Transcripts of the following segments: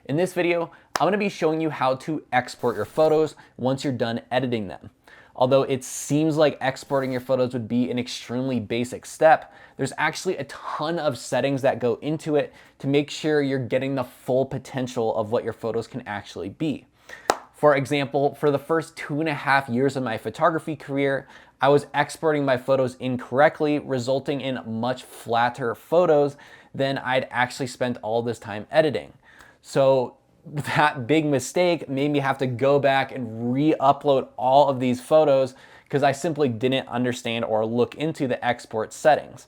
In this video, I'm going to be showing you how to export your photos once you're done editing them. Although it seems like exporting your photos would be an extremely basic step, there's actually a ton of settings that go into it to make sure you're getting the full potential of what your photos can actually be. For example, for the first 2.5 years of my photography career, I was exporting my photos incorrectly, resulting in much flatter photos than I'd actually spent all this time editing. So that big mistake made me have to go back and re-upload all of these photos because I simply didn't understand or look into the export settings.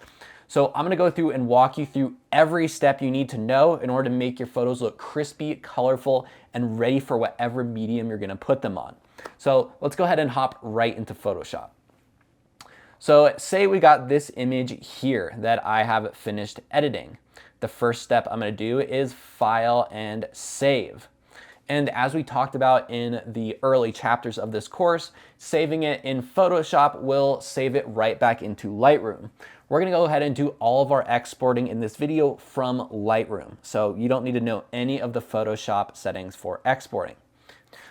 So I'm gonna go through and walk you through every step you need to know in order to make your photos look crispy, colorful, and ready for whatever medium you're gonna put them on. So let's go ahead and hop right into Photoshop. So say we got this image here that I have finished editing. The first step I'm going to do is File and Save. And as we talked about in the early chapters of this course, saving it in Photoshop will save it right back into Lightroom. We're going to go ahead and do all of our exporting in this video from Lightroom. So you don't need to know any of the Photoshop settings for exporting.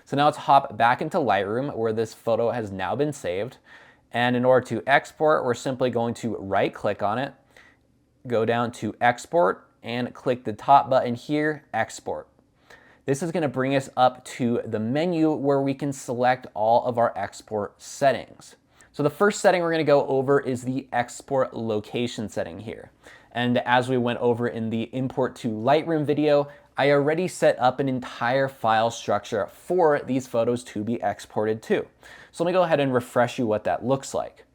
So now let's hop back into Lightroom where this photo has now been saved. And in order to export, we're simply going to right click on it, go down to export and click the top button here, export. This is going to bring us up to the menu where we can select all of our export settings. So the first setting we're going to go over is the export location setting here. And as we went over in the import to Lightroom video, I already set up an entire file structure for these photos to be exported to. So let me go ahead and refresh you what that looks like.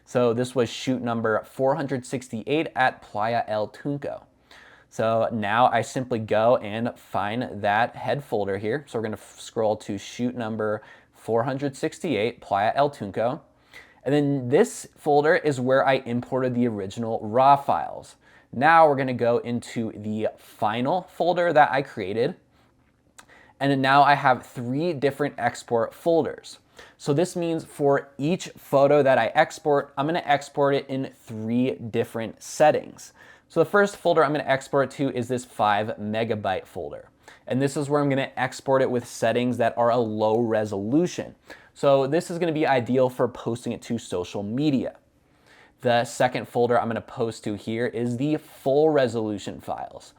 So this was shoot number 468 at Playa El Tunco. So now I simply go and find that head folder here. So we're going to scroll to shoot number 468, Playa El Tunco. And then this folder is where I imported the original RAW files. Now we're going to go into the final folder that I created. And now I have 3 different export folders. So this means for each photo that I export, I'm going to export it in 3 different settings. So the first folder I'm going to export to is this 5 megabyte folder. And this is where I'm going to export it with settings that are a low resolution. So this is going to be ideal for posting it to social media. The second folder I'm going to post to here is the full resolution files,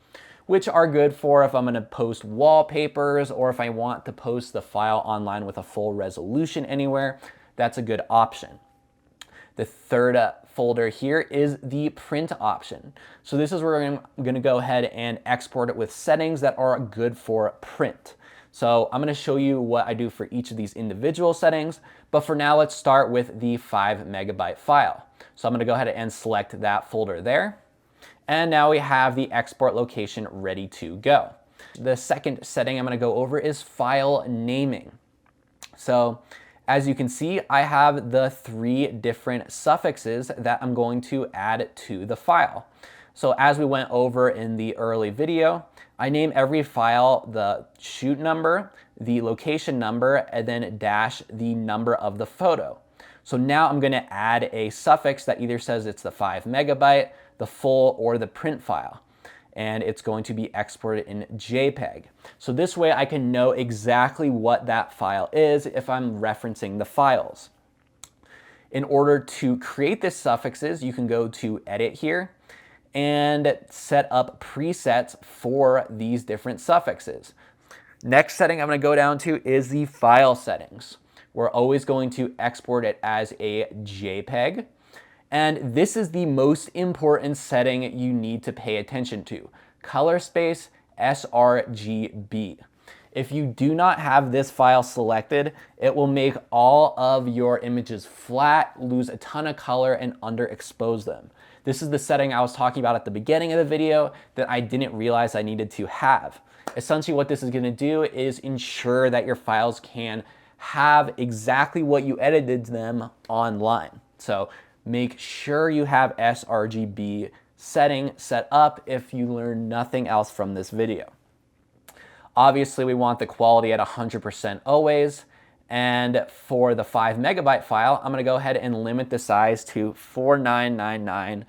which are good for if I'm going to post wallpapers or if I want to post the file online with a full resolution anywhere. That's a good option. The third folder here is the print option. So this is where I'm going to go ahead and export it with settings that are good for print. So I'm going to show you what I do for each of these individual settings, but for now let's start with the 5 megabyte file. So I'm going to go ahead and select that folder there. And now we have the export location ready to go. The second setting I'm going to go over is file naming. So as you can see, I have the 3 different suffixes that I'm going to add to the file. So as we went over in the early video, I name every file the shoot number, the location number, and then dash the number of the photo. So now I'm going to add a suffix that either says it's the 5 megabyte, the full, or the print file. And it's going to be exported in JPEG. So this way I can know exactly what that file is if I'm referencing the files. In order to create the suffixes, you can go to Edit here and set up presets for these different suffixes. Next setting I'm going to go down to is the file settings. We're always going to export it as a JPEG. And this is the most important setting you need to pay attention to. Color space sRGB. If you do not have this file selected, it will make all of your images flat, lose a ton of color, and underexpose them. This is the setting I was talking about at the beginning of the video that I didn't realize I needed to have. Essentially what this is going to do is ensure that your files can have exactly what you edited them online. So make sure you have sRGB setting set up if you learn nothing else from this video. Obviously, we want the quality at 100% always. And for the 5 megabyte file, I'm going to go ahead and limit the size to 4999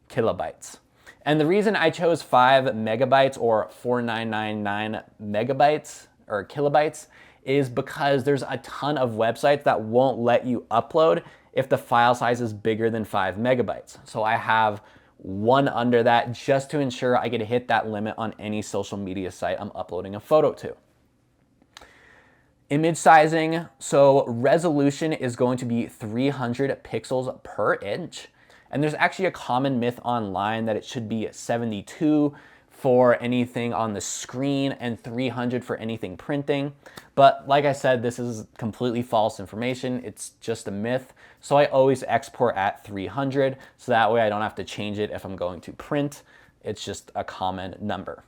kilobytes. And the reason I chose 5 megabytes or 4999 megabytes or kilobytes is because there's a ton of websites that won't let you upload if the file size is bigger than 5 megabytes. So I have one under that just to ensure I get to hit that limit on any social media site I'm uploading a photo to. Image sizing, so resolution is going to be 300 pixels per inch. And there's actually a common myth online that it should be 72 for anything on the screen and 300 for anything printing. But like I said, this is completely false information. It's just a myth. So I always export at 300, so that way I don't have to change it if I'm going to print. It's just a common number.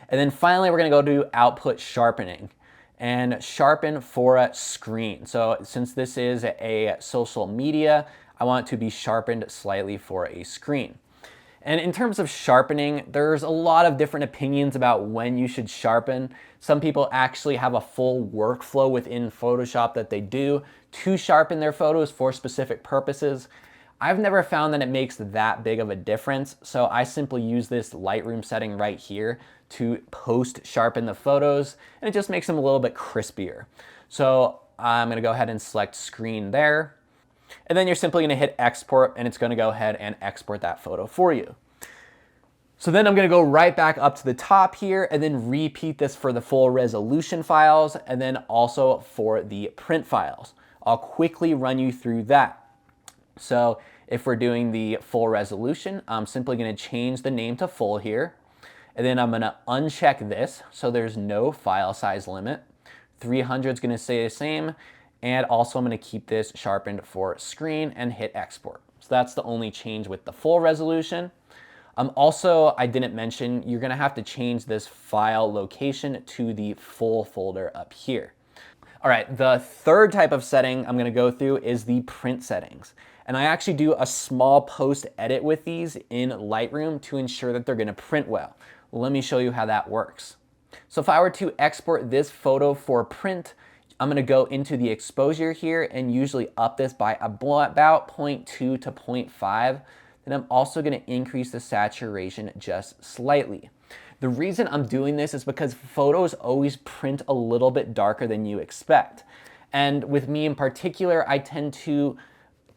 And then finally, we're gonna go to output sharpening and sharpen for a screen. So since this is a social media, I want it to be sharpened slightly for a screen. And in terms of sharpening, there's a lot of different opinions about when you should sharpen. Some people actually have a full workflow within Photoshop that they do to sharpen their photos for specific purposes. I've never found that it makes that big of a difference, so I simply use this Lightroom setting right here to post sharpen the photos, and it just makes them a little bit crispier. So I'm gonna go ahead and select screen there. And then you're simply gonna hit export and it's gonna go ahead and export that photo for you. So then I'm gonna go right back up to the top here and then repeat this for the full resolution files and then also for the print files. I'll quickly run you through that. So if we're doing the full resolution, I'm simply gonna change the name to full here. And then I'm gonna uncheck this so there's no file size limit. 300 is gonna stay the same. And also I'm gonna keep this sharpened for screen and hit export. So that's the only change with the full resolution. Also, I didn't mention, you're gonna have to change this file location to the full folder up here. All right, the third type of setting I'm gonna go through is the print settings. And I actually do a small post edit with these in Lightroom to ensure that they're gonna print well. Let me show you how that works. So if I were to export this photo for print, I'm gonna go into the exposure here and usually up this by about 0.2 to 0.5. Then I'm also gonna increase the saturation just slightly. The reason I'm doing this is because photos always print a little bit darker than you expect. And with me in particular, I tend to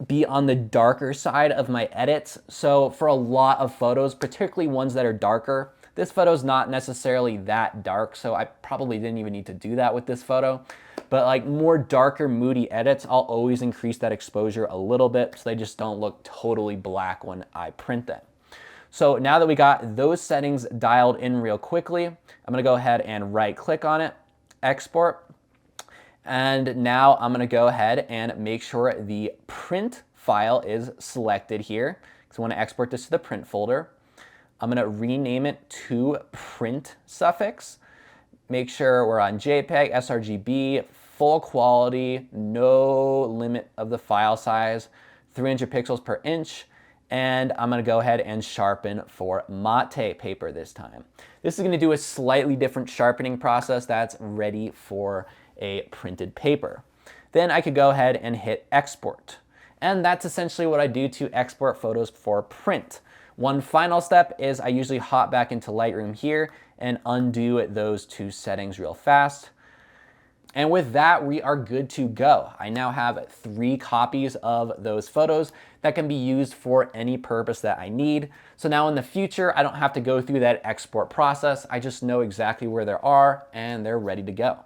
be on the darker side of my edits. So for a lot of photos, particularly ones that are darker, this photo is not necessarily that dark, so I probably didn't even need to do that with this photo. But like more darker, moody edits, I'll always increase that exposure a little bit so they just don't look totally black when I print them. So now that we got those settings dialed in real quickly, I'm gonna go ahead and right click on it, export. And now I'm gonna go ahead and make sure the print file is selected here, because I wanna export this to the print folder. I'm gonna rename it to print suffix. Make sure we're on JPEG, sRGB, full quality, no limit of the file size, 300 pixels per inch, and I'm gonna go ahead and sharpen for mate paper this time. This is gonna do a slightly different sharpening process that's ready for a printed paper. Then I could go ahead and hit export. And that's essentially what I do to export photos for print. One final step is I usually hop back into Lightroom here and undo those two settings real fast. And with that, we are good to go. I now have 3 copies of those photos that can be used for any purpose that I need. So now in the future, I don't have to go through that export process. I just know exactly where they are and they're ready to go.